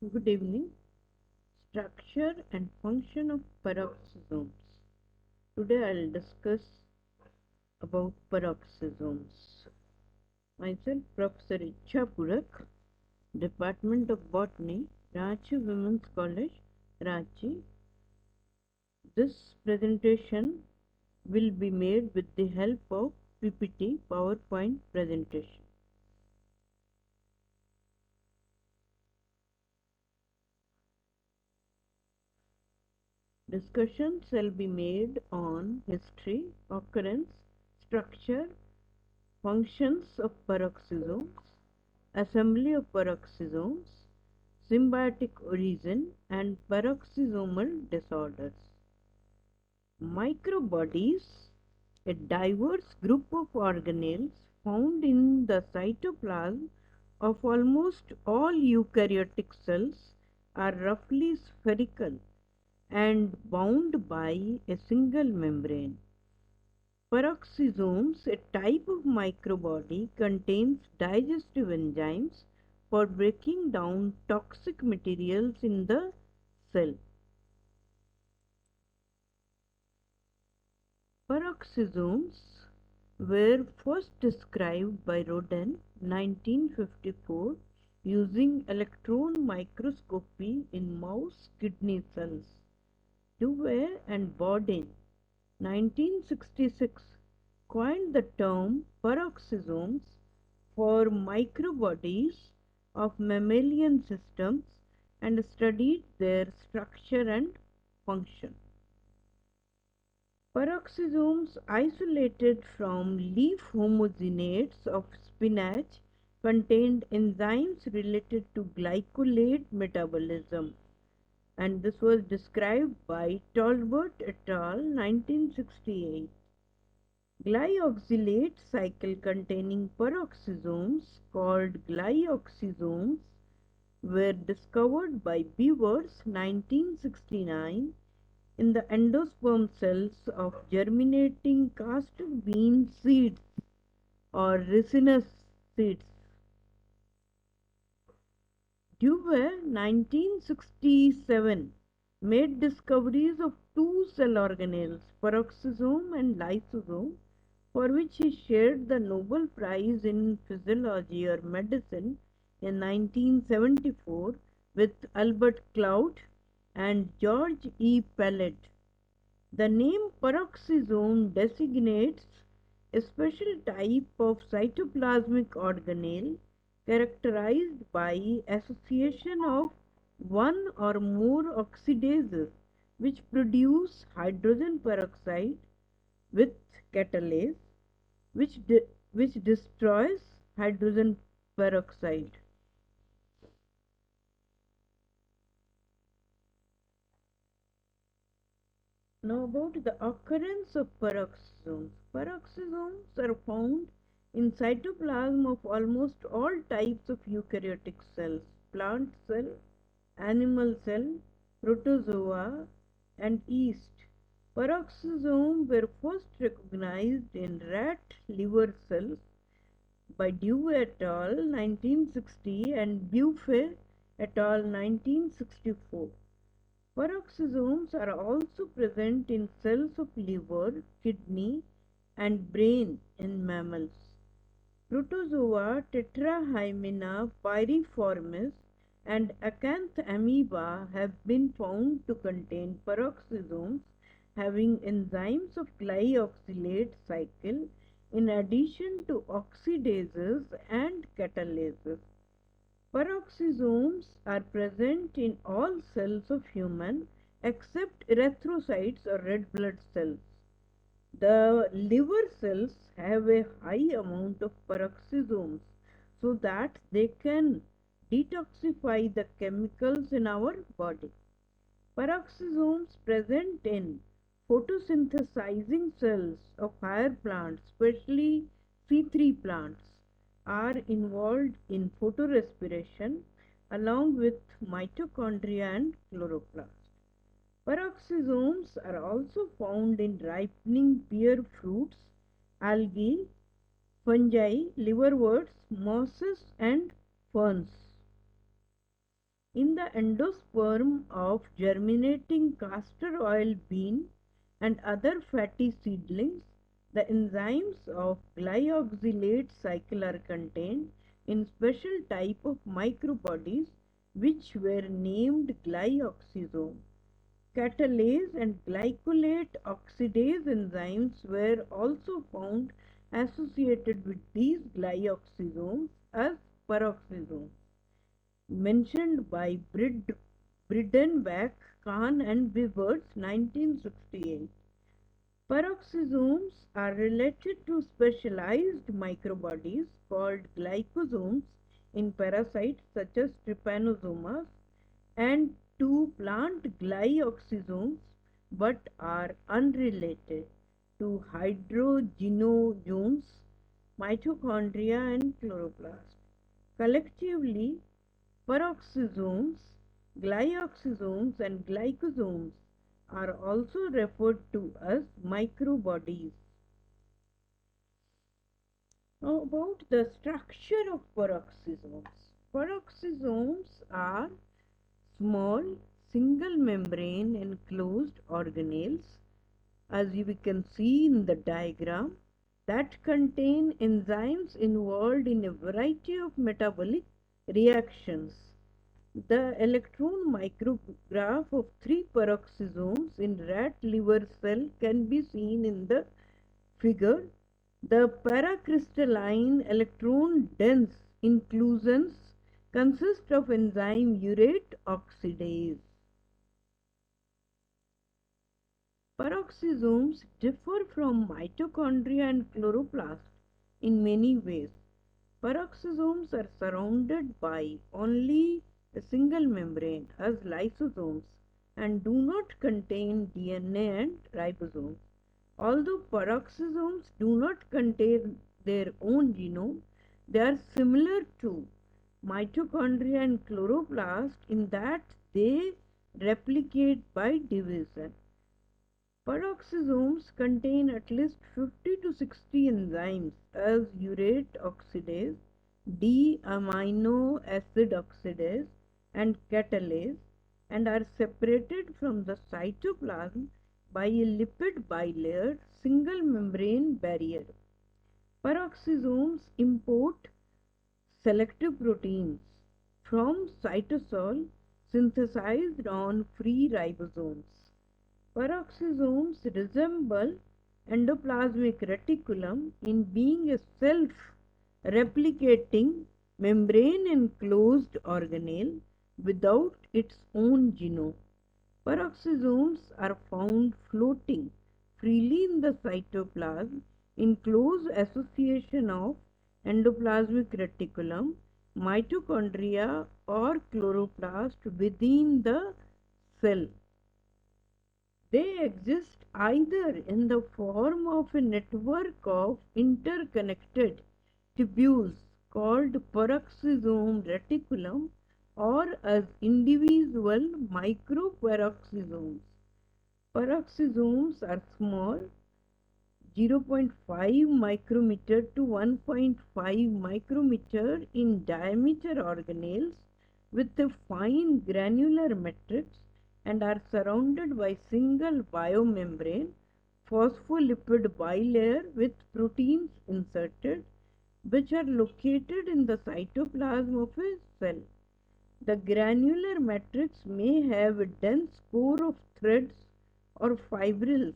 Good evening. Structure and function of peroxisomes. Today I'll discuss about peroxisomes. Myself, Professor Icha Purak, Department of Botany, Ranchi Women's College, Ranchi. This presentation will be made with the help of PPT PowerPoint presentation. Discussion shall be made on history, occurrence, structure, functions of peroxisomes, assembly of peroxisomes, symbiotic origin, and peroxisomal disorders. Microbodies, a diverse group of organelles found in the cytoplasm of almost all eukaryotic cells, are roughly spherical and bound by a single membrane. Peroxisomes, a type of microbody, contains digestive enzymes for breaking down toxic materials in the cell. Peroxisomes were first described by Rodin 1954 using electron microscopy in mouse kidney cells. Dewey and Bourdin 1966 coined the term peroxisomes for microbodies of mammalian systems and studied their structure and function. Peroxisomes isolated from leaf homogenates of spinach contained enzymes related to glycolate metabolism, and this was described by Talbot et al. 1968. Glyoxylate cycle containing peroxisomes called glyoxysomes were discovered by Beavers 1969 in the endosperm cells of germinating castor bean seeds or ricinus seeds. Dewey 1967 made discoveries of two cell organelles, peroxisome and lysosome, for which he shared the Nobel Prize in Physiology or Medicine in 1974 with Albert Clout and George E. Pellet. The name peroxisome designates a special type of cytoplasmic organelle characterized by association of one or more oxidases which produce hydrogen peroxide with catalase which destroys hydrogen peroxide. Now about the occurrence of peroxisomes. Peroxisomes are found in cytoplasm of almost all types of eukaryotic cells, plant cell, animal cell, protozoa, and yeast. Peroxisomes were first recognized in rat liver cells by Dewey et al. 1960 and Buffet et al. 1964. Peroxisomes are also present in cells of liver, kidney, and brain in mammals. Protozoa Tetrahymena pyriformis and acanth amoeba have been found to contain peroxisomes having enzymes of glyoxylate cycle in addition to oxidases and catalases. Peroxisomes are present in all cells of human except erythrocytes or red blood cells. The liver cells have a high amount of peroxisomes so that they can detoxify the chemicals in our body. Peroxisomes present in photosynthesizing cells of higher plants, especially C3 plants, are involved in photorespiration along with mitochondria and chloroplast. Peroxisomes are also found in ripening pear fruits, algae, fungi, liverworts, mosses, and ferns. In the endosperm of germinating castor oil bean and other fatty seedlings, the enzymes of glyoxylate cycle are contained in special type of microbodies which were named glyoxysomes. Catalase and glycolate oxidase enzymes were also found associated with these glyoxysomes as peroxisomes, mentioned by Bridenbach, Kahn and Vivers 1968. Peroxisomes are related to specialized microbodies called glycosomes in parasites such as trypanosomas and to plant glyoxysomes but are unrelated to hydrogenozones, mitochondria and chloroplast. Collectively, peroxisomes, glyoxysomes and glycosomes are also referred to as microbodies. Now about the structure of peroxisomes. Peroxisomes are small single membrane enclosed organelles, as we can see in the diagram, that contain enzymes involved in a variety of metabolic reactions. The electron micrograph of three peroxisomes in rat liver cell can be seen in the figure. The paracrystalline electron dense inclusions consist of enzyme urate oxidase. Peroxisomes differ from mitochondria and chloroplast in many ways. Peroxisomes are surrounded by only a single membrane as lysosomes and do not contain DNA and ribosomes. Although peroxisomes do not contain their own genome, they are similar to mitochondria and chloroplast in that they replicate by division. Peroxisomes contain at least 50 to 60 enzymes as urate oxidase, D-amino acid oxidase, and catalase, and are separated from the cytoplasm by a lipid bilayer single membrane barrier. Peroxisomes import selective proteins from cytosol synthesized on free ribosomes. Peroxisomes resemble endoplasmic reticulum in being a self-replicating membrane-enclosed organelle without its own genome. Peroxisomes are found floating freely in the cytoplasm in close association of endoplasmic reticulum, mitochondria or chloroplast within the cell. They exist either in the form of a network of interconnected tubules called peroxisome reticulum or as individual microperoxisomes. Peroxisomes are small, 0.5 micrometer to 1.5 micrometer in diameter organelles with a fine granular matrix and are surrounded by single biomembrane phospholipid bilayer with proteins inserted which are located in the cytoplasm of a cell. The granular matrix may have a dense core of threads or fibrils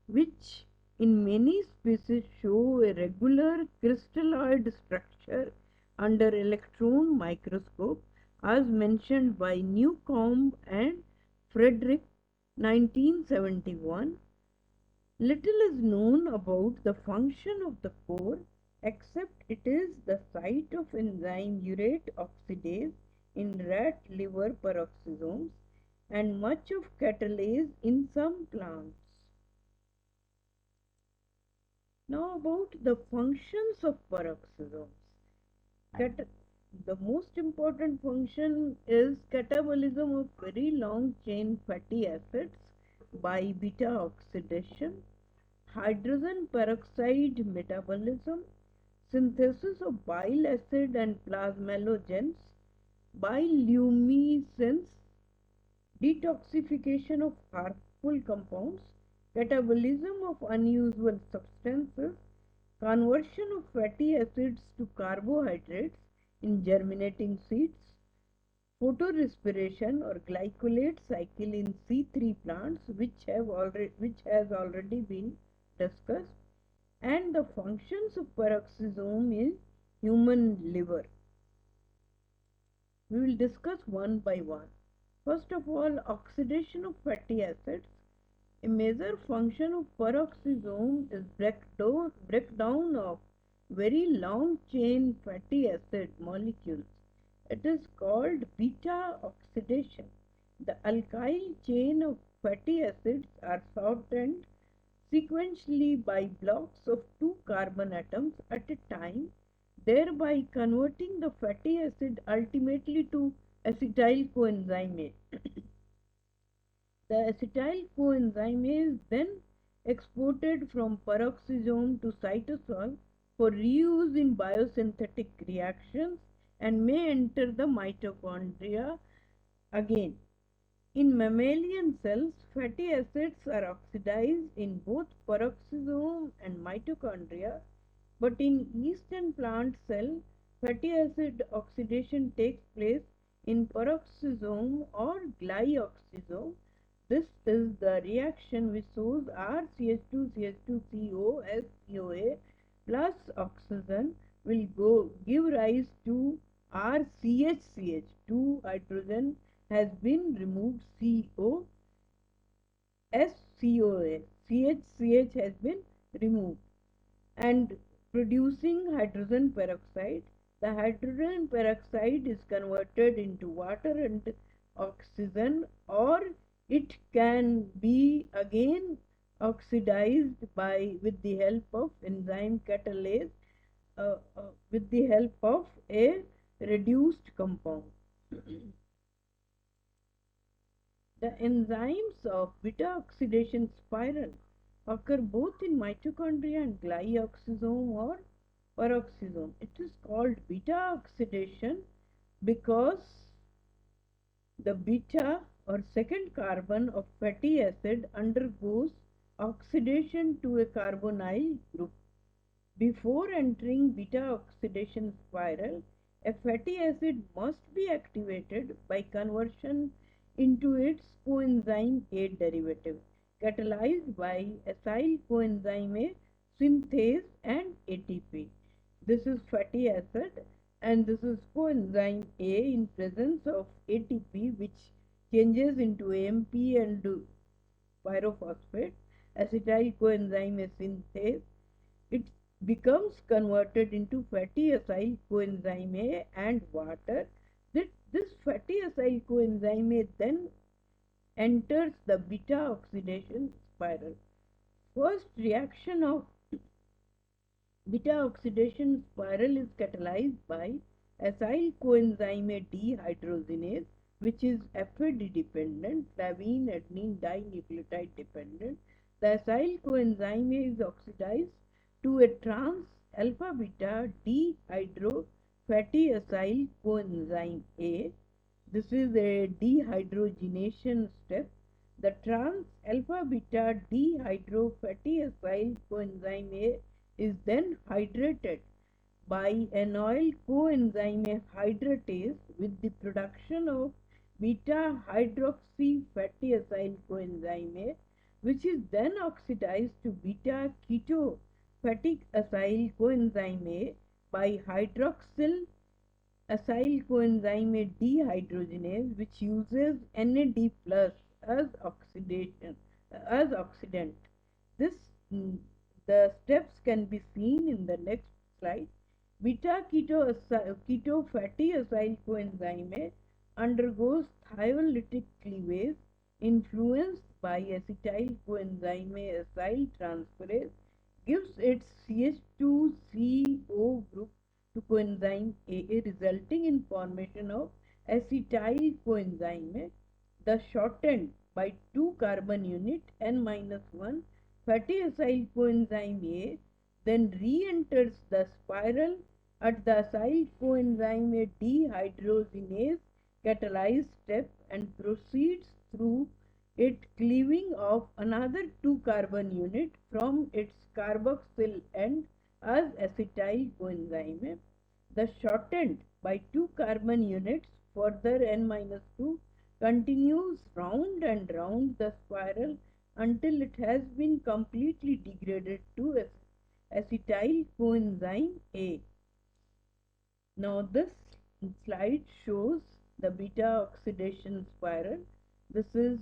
which in many species show a regular crystalloid structure under electron microscope as mentioned by Newcomb and Frederick 1971. Little is known about the function of the core except it is the site of enzyme urate oxidase in rat liver peroxisomes and much of catalase in some plants. Now about the functions of peroxisomes. The most important function is catabolism of very long chain fatty acids by beta oxidation, hydrogen peroxide metabolism, synthesis of bile acid and plasmalogens, bioluminescence, detoxification of harmful compounds, catabolism of unusual substances, conversion of fatty acids to carbohydrates in germinating seeds, photorespiration or glycolate cycle in C3 plants which has already been discussed, and the functions of peroxisome in human liver. We will discuss one by one. First of all, oxidation of fatty acids. A major function of peroxisome is breakdown of very long chain fatty acid molecules. It is called beta oxidation. The alkyl chain of fatty acids are shortened sequentially by blocks of two carbon atoms at a time, thereby converting the fatty acid ultimately to acetyl coenzyme. The acetyl coenzyme is then exported from peroxisome to cytosol for reuse in biosynthetic reactions and may enter the mitochondria again. In mammalian cells, fatty acids are oxidized in both peroxisome and mitochondria, but in yeast and plant cell, fatty acid oxidation takes place in peroxisome or glyoxysome. This is the reaction which shows RCH2CH2CO as COA plus oxygen will give rise to RCHCH. Two hydrogen has been removed, CO SCOA. CHCH has been removed and producing hydrogen peroxide. The hydrogen peroxide is converted into water and oxygen, or it can be again oxidized with the help of enzyme catalase, with the help of a reduced compound. The enzymes of beta oxidation spiral occur both in mitochondria and glyoxysome or peroxisome. It is called beta oxidation because the beta or second carbon of fatty acid undergoes oxidation to a carbonyl group. Before entering beta oxidation spiral, a fatty acid must be activated by conversion into its coenzyme A derivative, catalyzed by acyl coenzyme A synthase and ATP. This is fatty acid and this is coenzyme A in presence of ATP, which changes into AMP and pyrophosphate, acetyl coenzyme A synthase. It becomes converted into fatty acyl coenzyme A and water. This fatty acyl coenzyme A then enters the beta oxidation spiral. First reaction of beta oxidation spiral is catalyzed by acyl coenzyme dehydrogenase, which is FAD dependent, flavine adenine dinucleotide dependent. The acyl coenzyme is oxidized to a trans alpha beta dehydro fatty acyl coenzyme A. This is a dehydrogenation step. The trans alpha beta dehydro fatty acyl coenzyme A is then hydrated by an oil coenzyme hydratase with the production of beta hydroxy fatty acyl coenzyme A, which is then oxidized to beta keto fatty acyl coenzyme A by hydroxyl acyl coenzyme dehydrogenase, which uses NAD plus as oxidant. This the steps can be seen in the next slide. Beta keto fatty acyl coenzyme A undergoes thiolytic cleavage influenced by acetyl coenzyme acyl transferase, gives its CH2CO group to coenzyme A, resulting in formation of acetyl coenzyme. The shortened by 2 carbon unit N-1 fatty acyl coenzyme A then re-enters the spiral At the acyl coenzyme, a dehydrogenase catalyzed step and proceeds through it, cleaving off another 2 carbon unit from its carboxyl end as acetyl coenzyme. The shortened by 2 carbon units, further n-2, continues round and round the spiral until it has been completely degraded to acetyl coenzyme A. Now this slide shows the beta oxidation spiral. This is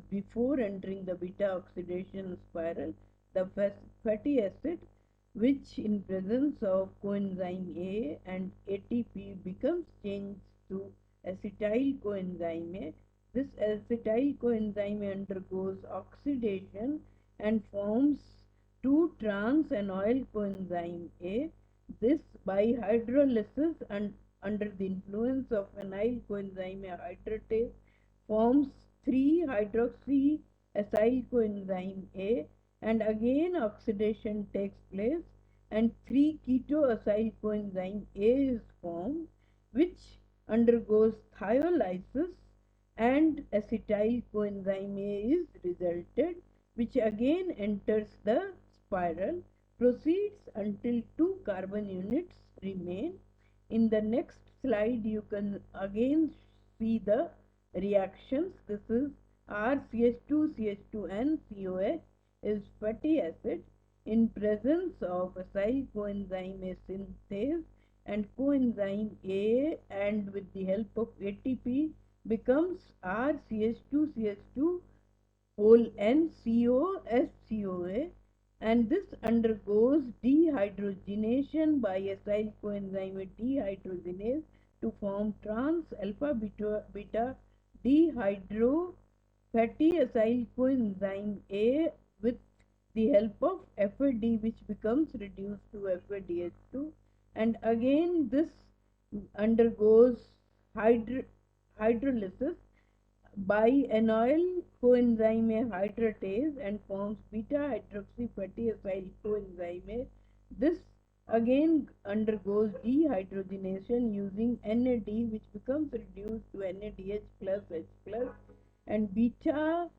before entering the beta oxidation spiral. The fatty acid, which in presence of coenzyme A and ATP becomes changed to acetyl coenzyme A. This acetyl coenzyme undergoes oxidation and forms 2 trans and oil coenzyme A. This by hydrolysis and under the influence of phenyl coenzyme hydratase forms 3 hydroxy acyl coenzyme A, and again oxidation takes place and 3 ketoacyl coenzyme A is formed, which undergoes thiolysis and acetyl coenzyme A is resulted, which again enters the spiral, proceeds until 2 carbon units remain. In the next slide you can again see the reactions. This is RCH2 CH2N COH is fatty acid in presence of acyl coenzyme A synthase and coenzyme A, and with the help of ATP becomes RCH2CH2 whole N COSCOA, and this undergoes dehydrogenation by acyl coenzyme dehydrogenase to form trans alpha beta dehydro fatty acyl coenzyme A with the help of FAD, which becomes reduced to FADH2, and again this undergoes hydrolysis by acyl coenzyme hydratase and forms beta hydroxy fatty acyl coenzyme A. This again undergoes dehydrogenation using NAD, which becomes reduced to NADH plus H plus, and beta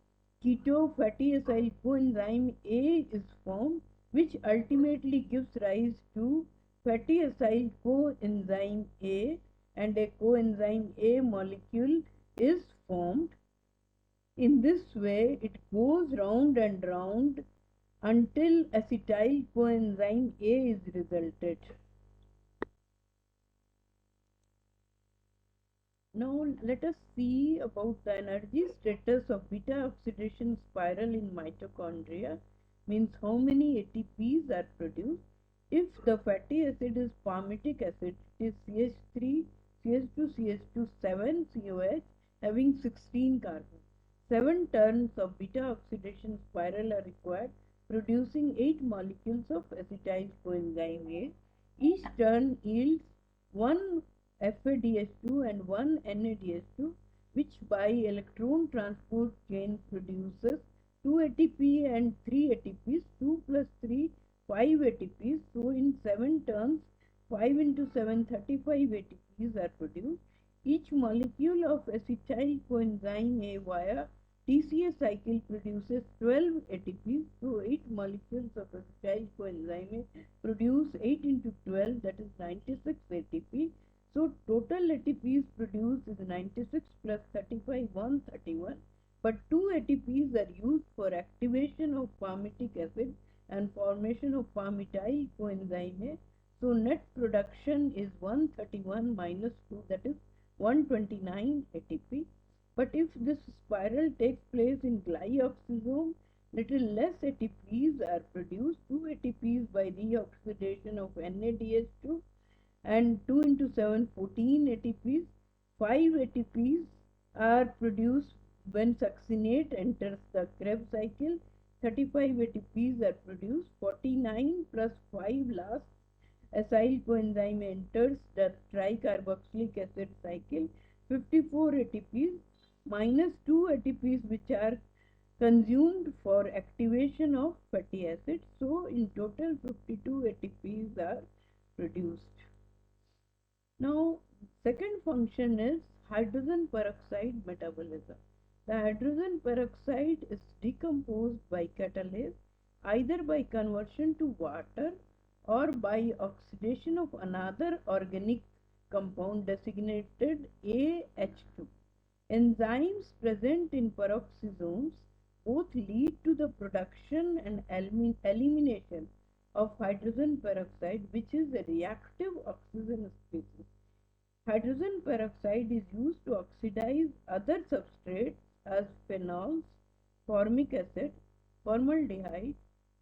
keto fatty acyl coenzyme A is formed, which ultimately gives rise to fatty acyl coenzyme A, and a coenzyme A molecule is formed. In this way, it goes round and round until acetyl coenzyme A is resulted. Now let us see about the energy status of beta oxidation spiral in mitochondria, means how many ATPs are produced. If the fatty acid is palmitic acid, it is CH3, CH2, CH2, 7 COH having 16 carbons. 7 turns of beta oxidation spiral are required, producing 8 molecules of acetyl coenzyme A. Each turn yields one FADH2 and one NADH2, which by electron transport chain produces 2 ATP and 3 ATPs, 2 plus 3, 5 ATPs. So in 7 turns, 5 into 7, 35 ATPs are produced. Each molecule of acetyl coenzyme A via TCA cycle produces 12 ATPs. So 8 molecules of acetyl coenzyme A produce 8 into 12, that is 96 ATP. So total ATPs produced is 96 plus 35, 131. But 2 ATPs are used for activation of palmitic acid and formation of palmitoyl coenzyme A. So net production is 131 minus 2, that is 129 ATP. But if this spiral takes place in glyoxysome, little less ATPs are produced, 2 ATPs by reoxidation of NADH2, and 2 into 7, 14 ATPs. 5 ATPs are produced when succinate enters the Krebs cycle. 35 ATPs are produced. 49 plus 5 last acyl coenzyme enters the tricarboxylic acid cycle. 54 ATPs minus 2 ATPs which are consumed for activation of fatty acids. So in total 52 ATPs are produced. Now, second function is hydrogen peroxide metabolism. The hydrogen peroxide is decomposed by catalase either by conversion to water or by oxidation of another organic compound designated AH2. Enzymes present in peroxisomes both lead to the production and elimination of hydrogen peroxide, which is a reactive oxygen species. Hydrogen peroxide is used to oxidize other substrates as phenols, formic acid, formaldehyde,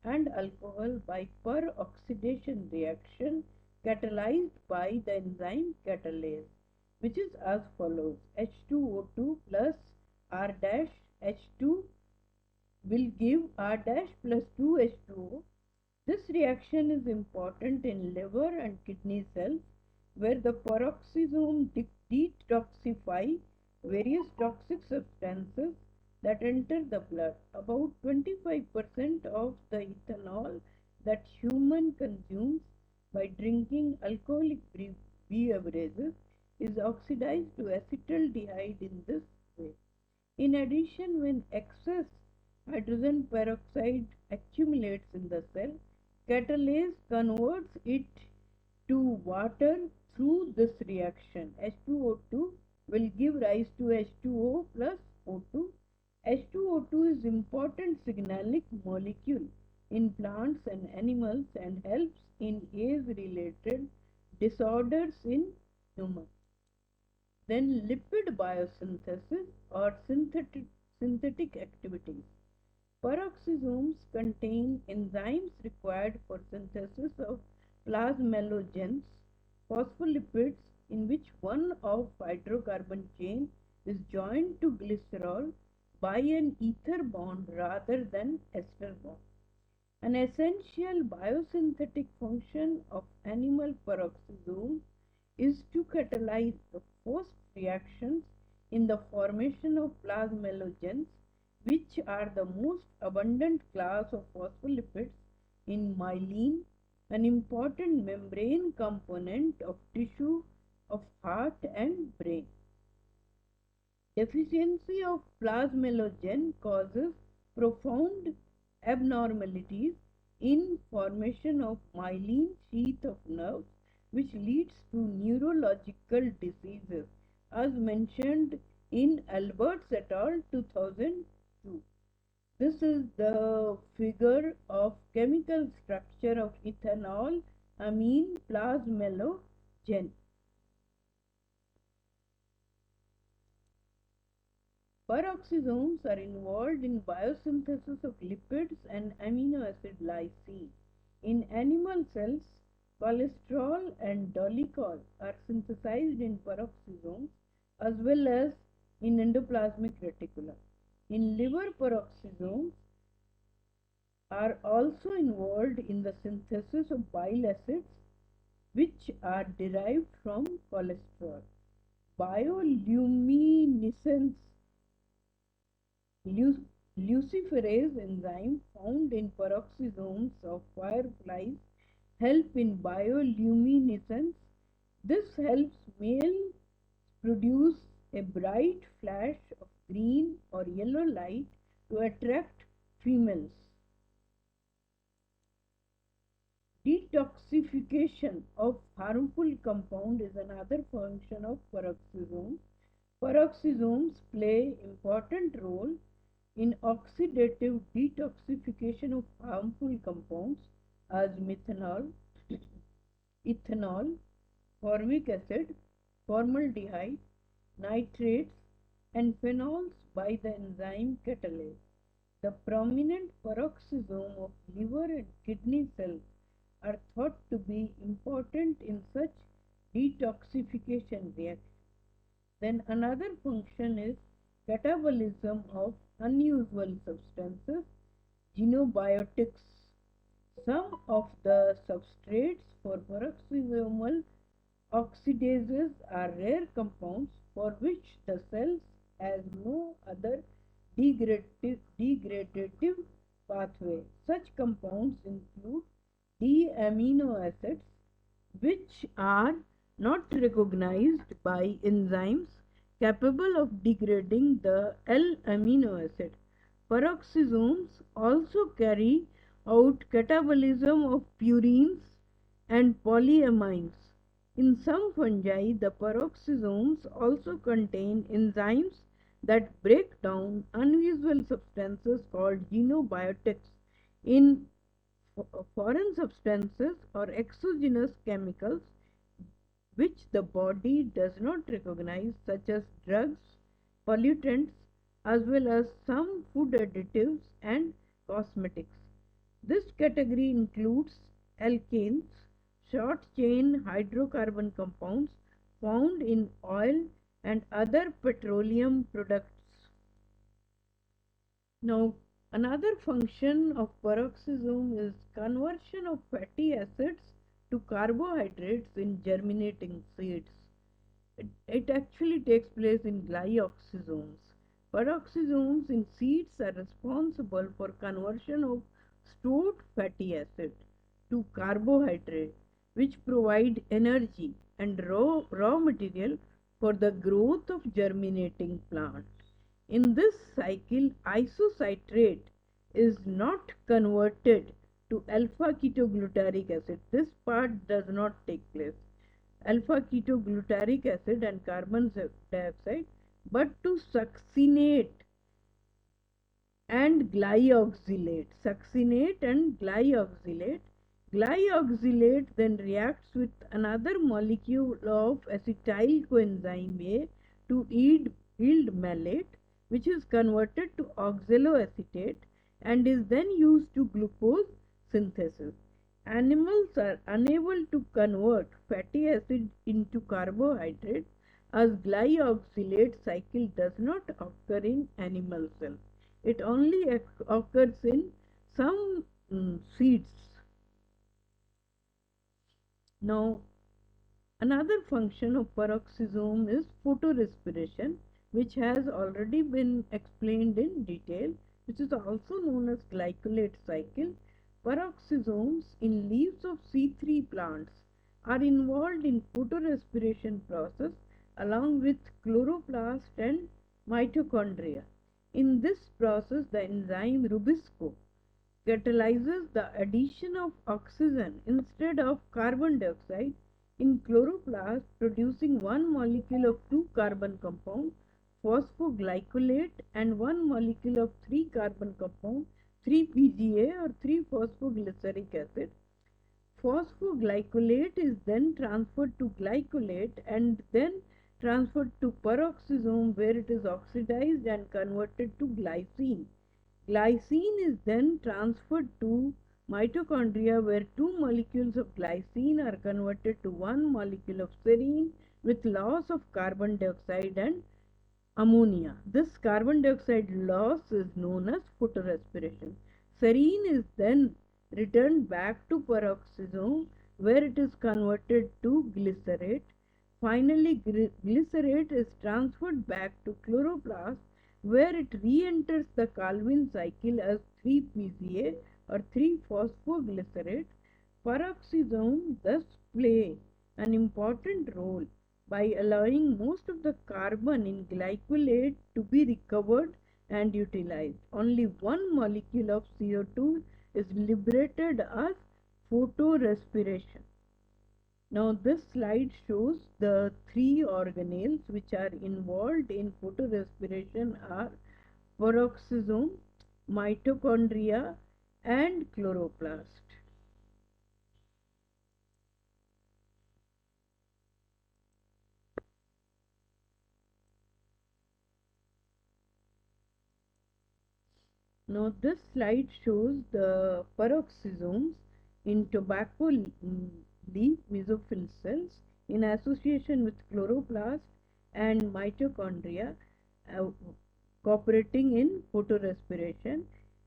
and alcohol by peroxidation reaction catalyzed by the enzyme catalase, which is as follows: H2O2 plus R dash H2 will give R dash plus 2H2O. This reaction is important in liver and kidney cells where the peroxisome detoxify various toxic substances that enter the blood. About 25% of the ethanol that human consumes by drinking alcoholic beverages is oxidized to acetaldehyde in this way. In addition, when excess hydrogen peroxide accumulates in the cell, catalase converts it to water through this reaction. H2O2 will give rise to H2O plus O2. H2O2 is important signalic molecule in plants and animals and helps in age-related disorders in humans. Then lipid biosynthesis or synthetic activities. Peroxisomes contain enzymes required for synthesis of plasmalogens, phospholipids in which one of hydrocarbon chain is joined to glycerol by an ether bond rather than ester bond. An essential biosynthetic function of animal peroxisomes is to catalyze the first reactions in the formation of plasmalogens, which are the most abundant class of phospholipids in myelin, an important membrane component of tissue of heart and brain. Deficiency of plasmalogen causes profound abnormalities in formation of myelin sheath of nerves, which leads to neurological diseases, as mentioned in Alberts et al. 2002. This is the figure of chemical structure of ethanol amine plasmalogen. Peroxisomes are involved in biosynthesis of lipids and amino acid lysine. In animal cells, cholesterol and dolicol are synthesized in peroxisomes as well as in endoplasmic reticulum. In liver, peroxisomes are also involved in the synthesis of bile acids which are derived from cholesterol. Bioluminescence luciferase enzyme found in peroxisomes of fireflies help in bioluminescence. This helps males produce a bright flash of green or yellow light to attract females. Detoxification of harmful compound is another function of peroxisomes. Peroxisomes play important role in oxidative detoxification of harmful compounds as methanol, ethanol, formic acid, formaldehyde, nitrates, and phenols by the enzyme catalase. The prominent peroxisome of liver and kidney cells are thought to be important in such detoxification reactions. Then another function is catabolism of unusual substances, xenobiotics. Some of the substrates for peroxisomal oxidases are rare compounds for which the cells has no other degradative pathway. Such compounds include D-amino acids, which are not recognized by enzymes capable of degrading the L amino acid. Peroxisomes also carry out catabolism of purines and polyamines. In some fungi, the peroxisomes also contain enzymes that break down unusual substances called xenobiotics in foreign substances or exogenous chemicals which the body does not recognize, such as drugs, pollutants, as well as some food additives and cosmetics. This category includes alkanes, short chain hydrocarbon compounds found in oil and other petroleum products. Now, another function of peroxisome is conversion of fatty acids to carbohydrates in germinating seeds. It actually takes place in glyoxysomes. Peroxisomes in seeds are responsible for conversion of stored fatty acid to carbohydrate, which provide energy and raw material for the growth of germinating plants. In this cycle, isocitrate is not converted to alpha ketoglutarate acid. This part does not take place, alpha ketoglutarate acid and carbon dioxide, but to succinate and glyoxylate. Succinate and glyoxylate. Glyoxylate then reacts with another molecule of acetyl coenzyme A to yield malate, which is converted to oxaloacetate and is then used to glucose synthesis. Animals are unable to convert fatty acid into carbohydrates as glyoxylate cycle does not occur in animal cells. It only occurs in some seeds. Now, another function of peroxisome is photorespiration, which has already been explained in detail, which is also known as glycolate cycle. Peroxisomes in leaves of C3 plants are involved in photorespiration process along with chloroplast and mitochondria. In this process, the enzyme Rubisco catalyzes the addition of oxygen instead of carbon dioxide in chloroplast, producing one molecule of two carbon compound phosphoglycolate and one molecule of three carbon compound 3-PGA or 3-phosphoglyceric acid. Phosphoglycolate is then transferred to glycolate and then transferred to peroxisome where it is oxidized and converted to glycine. Glycine is then transferred to mitochondria where two molecules of glycine are converted to one molecule of serine with loss of carbon dioxide and ammonia. This carbon dioxide loss is known as photorespiration. Serine is then returned back to peroxisome where it is converted to glycerate. Finally, glycerate is transferred back to chloroplast where it re-enters the Calvin cycle as 3-PCA or 3-phosphoglycerate. Peroxisomes thus play an important role by allowing most of the carbon in glycolate to be recovered and utilized. Only one molecule of CO2 is liberated as photorespiration. Now this slide shows the three organelles which are involved in photorespiration are peroxisome, mitochondria and chloroplast. Now this slide shows the peroxisomes in tobacco leaf mesophyll cells in association with chloroplast and mitochondria uh, cooperating in photorespiration,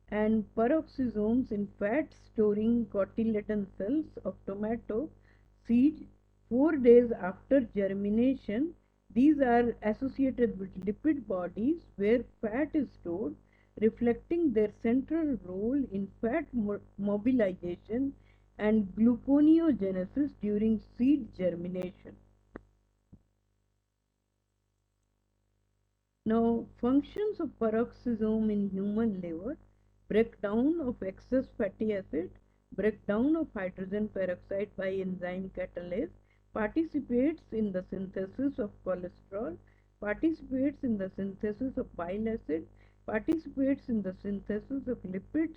and peroxisomes in fat storing cotyledon cells of tomato seed 4 days after germination. These are associated with lipid bodies where fat is stored, reflecting their central role in fat mobilization and gluconeogenesis during seed germination. Now, functions of peroxisome in human liver: breakdown of excess fatty acid, breakdown of hydrogen peroxide by enzyme catalase, participates in the synthesis of cholesterol, participates in the synthesis of bile acid, participates in the synthesis of lipids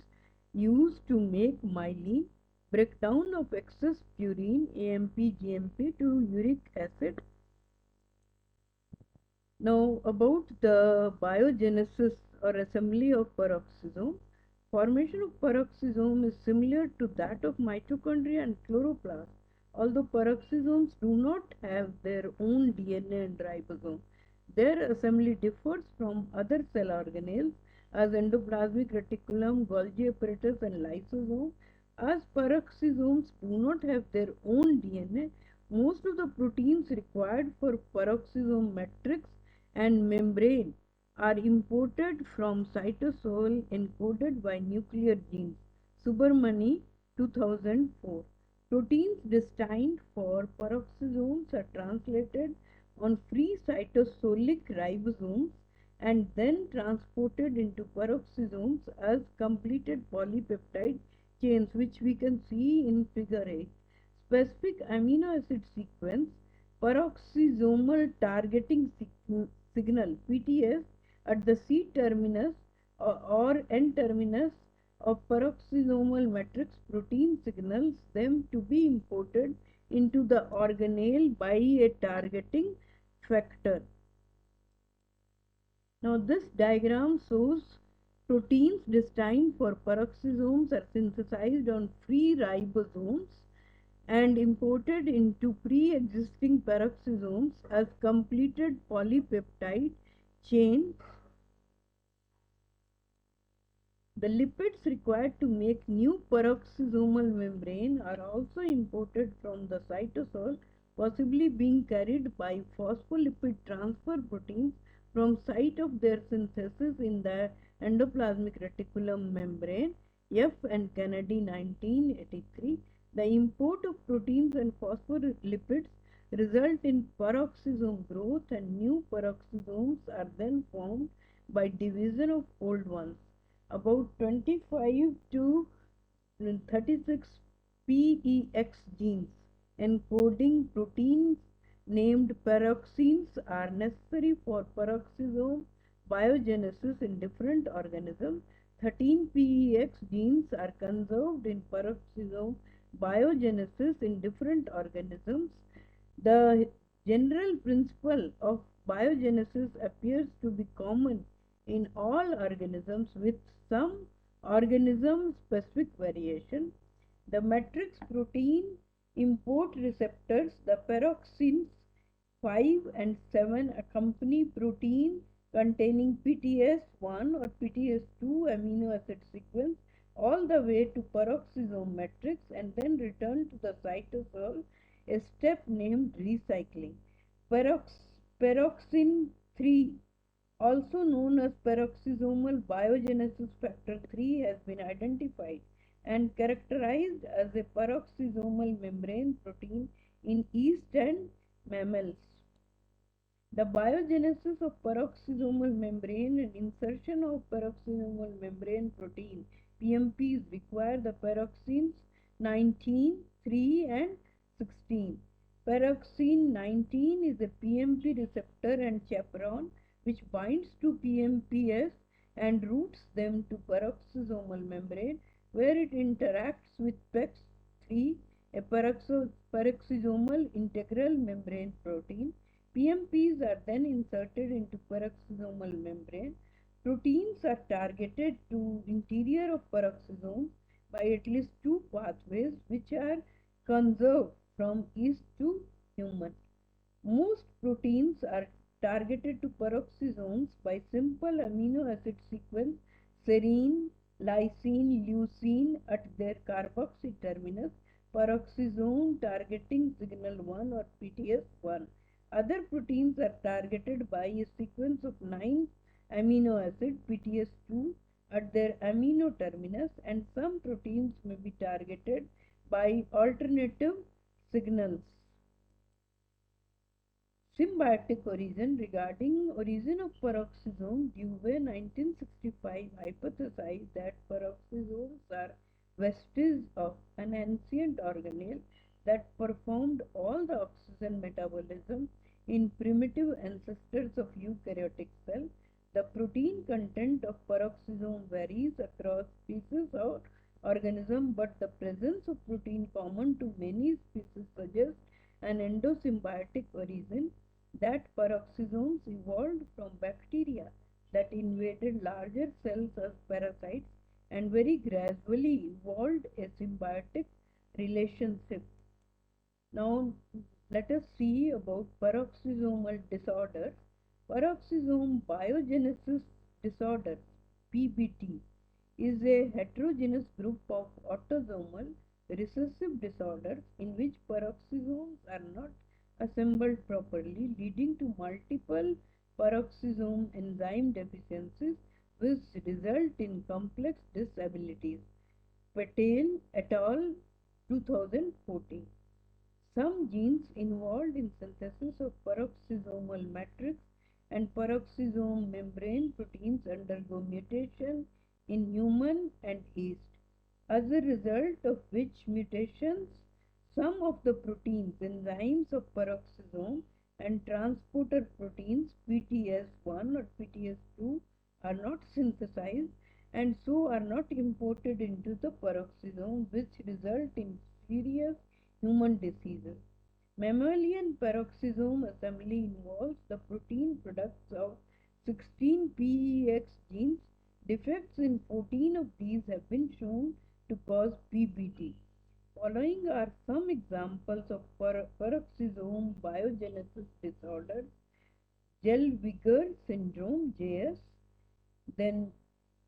used to make myelin, breakdown of excess purine AMP GMP to uric acid. Now, about the biogenesis or assembly of peroxisome. Formation of peroxisome is similar to that of mitochondria and chloroplast, although peroxisomes do not have their own DNA and ribosome. Their assembly differs from other cell organelles as endoplasmic reticulum, Golgi apparatus, and lysosome. As peroxisomes do not have their own DNA, most of the proteins required for peroxisome matrix and membrane are imported from cytosol encoded by nuclear genes. Subramani, 2004. Proteins destined for peroxisomes are translated on free cytosolic ribosomes and then transported into peroxisomes as completed polypeptide chains, which we can see in figure 8. Specific amino acid sequence: peroxisomal targeting signal PTS at the C terminus or N terminus of peroxisomal matrix protein signals them to be imported into the organelle by a targeting factor. Now this diagram shows proteins destined for peroxisomes are synthesized on free ribosomes and imported into pre-existing peroxisomes as completed polypeptide chains. The lipids required to make new peroxisomal membrane are also imported from the cytosol, possibly being carried by phospholipid transfer proteins from site of their synthesis in the endoplasmic reticulum membrane. F. and Kennedy, 1983. The import of proteins and phospholipids result in peroxisome growth, and new peroxisomes are then formed by division of old ones. About 25 to 36 PEX genes encoding proteins named peroxines are necessary for peroxisome biogenesis in different organisms. 13 PEX genes are conserved in peroxisome biogenesis in different organisms. The general principle of biogenesis appears to be common in all organisms, with some organism specific variation. The matrix protein import receptors, the peroxines 5 and 7, accompany protein containing PTS1 or PTS2 amino acid sequence all the way to peroxisome matrix and then return to the cytosol, a step named recycling. Peroxin 3, also known as peroxisomal biogenesis factor 3, has been identified and characterized as a peroxisomal membrane protein in yeast and mammals. The biogenesis of peroxisomal membrane and insertion of peroxisomal membrane protein PMPs require the peroxines 19, 3 and 16. Peroxine 19 is a PMP receptor and chaperone which binds to PMPs and routes them to peroxisomal membrane, where it interacts with PEX3, a peroxisomal integral membrane protein. PMPs are then inserted into peroxisomal membrane. Proteins are targeted to interior of peroxisomes by at least two pathways, which are conserved from yeast to human. Most proteins are targeted to peroxisomes by simple amino acid sequence serine, lysine, leucine at their carboxy terminus, peroxisome targeting signal 1 or PTS1. Other proteins are targeted by a sequence of 9 amino acid PTS2 at their amino terminus, and some proteins may be targeted by alternative signals. Symbiotic origin. Regarding origin of peroxisome, Dewey 1965 hypothesized that peroxisomes are vestiges of an ancient organelle that performed all the oxygen metabolism in primitive ancestors of eukaryotic cell. The protein content of peroxisome varies across species or organism, but the presence of protein common to many species suggests an endosymbiotic origin, that peroxisomes evolved from bacteria that invaded larger cells as parasites and very gradually evolved a symbiotic relationship. Now let us see about peroxisomal disorders. Peroxisome biogenesis disorders, PBT, is a heterogeneous group of autosomal recessive disorders in which peroxisomes are not assembled properly, leading to multiple peroxisome enzyme deficiencies which result in complex disabilities. Patel et al. 2014. Some genes involved in synthesis of peroxisomal matrix and peroxisome membrane proteins undergo mutation in human and yeast, as a result of which mutations some of the proteins, enzymes of peroxisome and transporter proteins PTS1 or PTS2 are not synthesized and so are not imported into the peroxisome, which result in serious human diseases. Mammalian peroxisome assembly involves the protein products of 16 PEX genes. Defects in 14 of these have been shown to cause PBT. Following are some examples of peroxisome biogenesis disorders: Zellweger syndrome (JS), then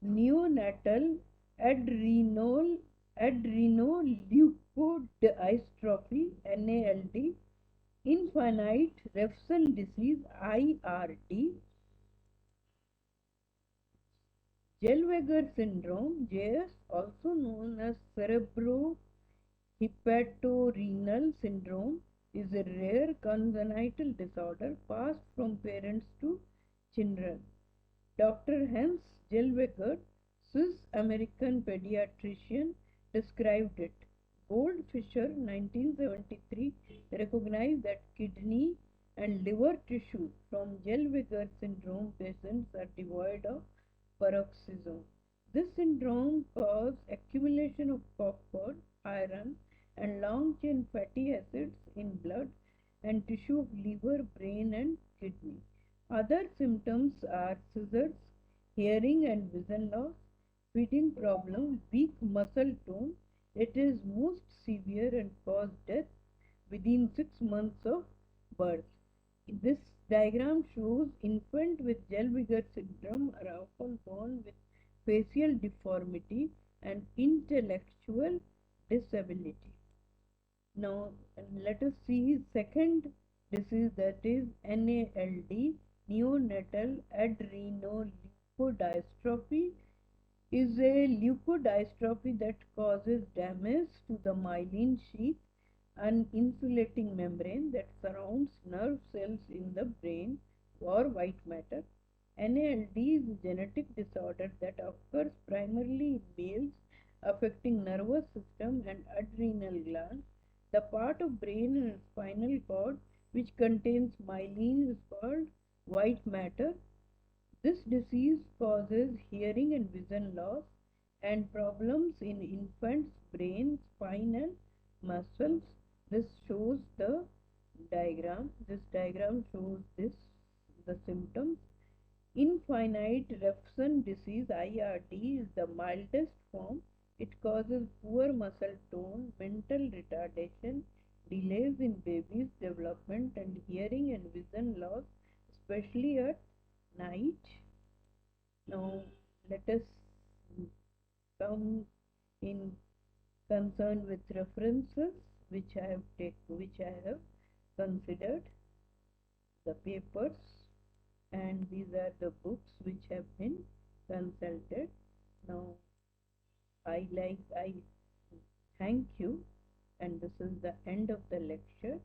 neonatal adrenoleukodystrophy (NALD), infinite Refson disease (IRD), Zellweger syndrome (JS), also known as cerebrovascular syndrome, is a rare congenital disorder passed from parents to children. Dr. Hans Zellweger, Swiss-American pediatrician, described it. Goldfisher, 1973, recognized that kidney and liver tissue from Zellweger syndrome patients are devoid of peroxisome. This syndrome causes accumulation of copper, iron, and long-chain fatty acids in blood and tissue of liver, brain, and kidney. Other symptoms are seizures, hearing and vision loss, feeding problem, weak muscle tone. It is most severe and causes death within 6 months of birth. This diagram shows infant with Zellweger syndrome are often born with facial deformity and intellectual disability. Now let us see second disease, that is NALD, neonatal adrenoleukodystrophy, is a leukodystrophy that causes damage to the myelin sheath, an insulating membrane that surrounds nerve cells in the brain or white matter. NALD is a genetic disorder that occurs primarily in males, affecting nervous system and adrenal glands. The part of brain and spinal cord which contains myelin is called white matter. This disease causes hearing and vision loss and problems in infants' brain, spine, and muscles. This shows the diagram. This diagram shows the symptoms. Infinite Refson disease (IRD) is the mildest form. It causes poor muscle tone, mental retardation, delays in baby's development, and hearing and vision loss, especially at night. Now let us come in concern with references which I have considered, the papers, and these are the books which have been consulted. Now I thank you is the end of the lecture.